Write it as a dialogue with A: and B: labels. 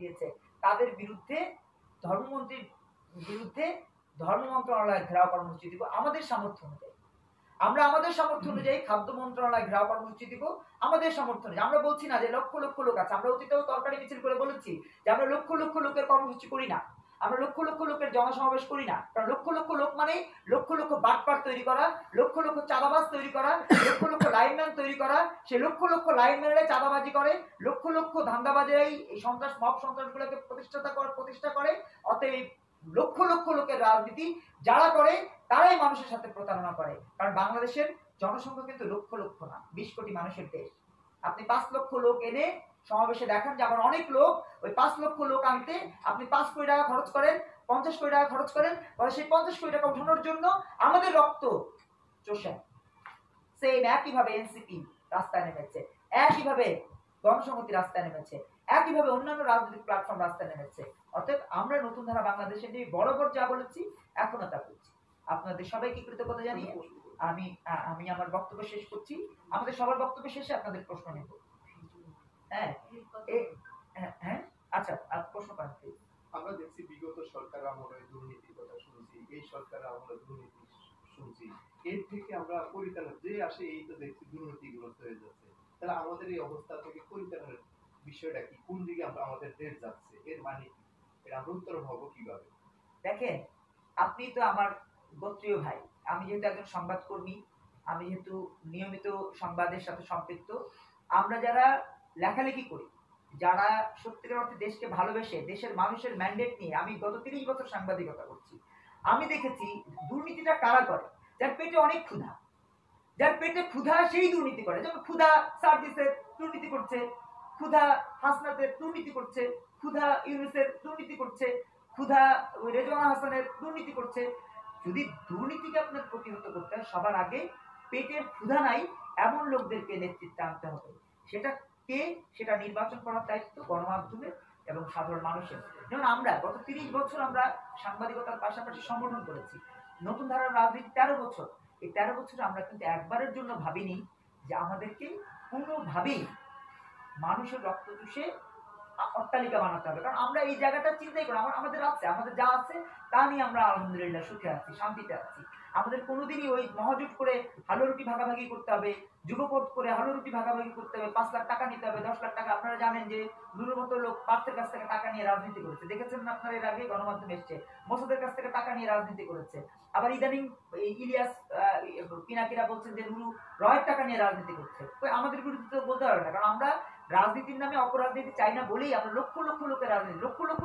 A: দিয়েছে, তাদের বিরুদ্ধে ধর্মমন্ত্রীর বিরুদ্ধে ধর্ম মন্ত্রণালয় ঘেরাও কর্মসূচি দিব আমাদের সামর্থ্য অনুযায়ী। আমরা আমাদের সামর্থ্য অনুযায়ী খাদ্য মন্ত্রণালয় ঘেরাও কর্মসূচি দিব আমাদের সামর্থ্য অনুযায়ী। আমরা বলছি না যে লক্ষ লক্ষ লোক আছে, আমরা অতীতেও তরকারি মিছিল করে বলেছি যে আমরা লক্ষ লক্ষ লোকের কর্মসূচি করি না, আমরা লক্ষ লক্ষ লোকের জনসমাবেশ করি না। কারণ লক্ষ লক্ষ লোক মানে লক্ষ লক্ষ বাটপার তৈরি করা, লক্ষ লক্ষ চাঁদাবাজ তৈরি করা, লক্ষ লক্ষ লাইনম্যান তৈরি করা। সে লক্ষ লক্ষ লাইনম্যানরাই চাঁদাবাজি করে, লক্ষ লক্ষ ধান্দাবাজেরাই এই সন্ত্রাস মব সন্ত্রাসগুলোকে প্রতিষ্ঠা করে। অতএব লক্ষ লক্ষ লোকের রাজনীতি যারা করে তারাই মানুষের সাথে প্রতারণা করে। কারণ বাংলাদেশের জনসংখ্যা কিন্তু লক্ষ লক্ষ না, 20 কোটি মানুষের দেশ। আপনি 5 লক্ষ লোক এনে সমাবেশে দেখান যে আমার অনেক লোক, ওই 5 লক্ষ লোক আনতে আপনি 5 কোটি টাকা খরচ করেন, 50 কোটি টাকা খরচ করেন, পরে সেই 50 কোটি টাকা উঠানোর জন্য আমাদের রক্ত চোষেন। সেই একইভাবে এনসিপি রাস্তায় নেমেছে, একইভাবে গণসংহতি রাস্তায় নেমেছে, একইভাবে অন্যান্য রাজনৈতিক প্ল্যাটফর্ম রাস্তায় নেমেছে। অর্থাৎ আমরা নতুন ধারা বাংলাদেশে নিয়ে বরাবর যা বলেছি এখনো তা করছি। আপনাদের সবাইকে কৃতজ্ঞতা জানিয়ে আমি আমার বক্তব্য শেষ করছি। আমাদের সবার বক্তব্য শেষে আপনাদের প্রশ্ন নেব। হ্যাঁ হ্যাঁ আচ্ছা, প্রশ্ন করেন।
B: আমরা দেখছি বিগত সরকার আমলে দুর্নীতির কথা শুনছি, এই সরকার আমলে দুর্নীতি শুনছি, এর থেকে আমরা পরিত্রাণ যে আসে এই তো দেখছি দুর্নীতিগ্রস্ত হয়ে যাচ্ছে। তাহলে আমাদের এই অবস্থা থেকে পরিত্রাণের বিষয়টা কি, কোন দিকে আমরা আমাদের দেশ যাচ্ছে, এর মানে কি, এর আমরা উত্তরণ হবো কিভাবে?
A: দেখেন, আপনি তো আমার গোত্রীয় ভাই, আমি যেহেতু একজন সংবাদকর্মী, আমি যেহেতু নিয়মিত সংবাদের সাথে সম্পৃক্ত, আমরা যারা লেখালেখি করি, যারা সত্যিকার অর্থে দেশকে ভালোবেসে দেশের মানুষের ম্যান্ডেট নিয়ে, আমি গত 30 বছর সাংবাদিকতা করছি, আমি দেখেছি দুর্নীতিটা কারা করে, যার পেটে অনেক ক্ষুধা, যার পেটে ক্ষুধা সেই দুর্নীতি করে। যেমন ক্ষুধা সার্ভিসের দুর্নীতি করছে, ক্ষুধা হাসনাতের দুর্নীতি করছে, ক্ষুধা ইউনুসের দুর্নীতি করছে, ক্ষুধা রেজওয়ানা হাসানের দুর্নীতি করছে। যদি দুর্নীতিকে আপনার প্রতিহত করতে হয়, সবার আগে পেটের ক্ষুধা নাই এমন লোকদেরকে নেতৃত্বে আনতে হবে। সেটা কে, সেটা নির্বাচন করার দায়িত্ব গণমাধ্যমের এবং সাধারণ মানুষের। যেমন আমরা গত 30 বছর আমরা সাংবাদিকতার পাশাপাশি সংগঠন করেছি, নতুন ধারার রাজনীতি 13 বছর। এই 13 বছরে আমরা কিন্তু একবারের জন্য ভাবিনি যে আমাদেরকে কোনোভাবেই মানুষের রক্ত চুষে অট্টালিকা বানাতে হবে। কারণ আমরা এই জায়গাটা চিন্তাই করি, আমাদের আছে, আমাদের যা আছে তা নিয়ে আমরা আলহামদুলিল্লাহ সুখে আছি, শান্তিতে আছি। আমাদের কোনোদিনই ওই মহাজোট করে হালো রুটি ভাগাভাগি করতে হবে, যুগপথ করে হালো রুটি ভাগাভাগি করতে হবে, 5 লাখ টাকা নিতে হবে, 10 লাখ টাকা। আপনারা জানেন যে নুরুর মতো লোক পার্থের কাছ থেকে টাকা নিয়ে রাজনীতি করেছে, দেখেছেন না আপনারা, এর আগে গণমাধ্যমে এসছে। মোসাদের কাছ থেকে টাকা নিয়ে রাজনীতি করেছে। আবার ইদানিং ইলিয়াস পিনাকিরা বলছেন যে নুরু রয়ের টাকা নিয়ে রাজনীতি করছে। আমাদের বিরুদ্ধে তো বলতে পারবে না, কারণ আমরা রাজনীতির নামে অপরাজনীতি চাই না বলেই আমরা লক্ষ লক্ষ লোকের রাজনীতি, লক্ষ লক্ষ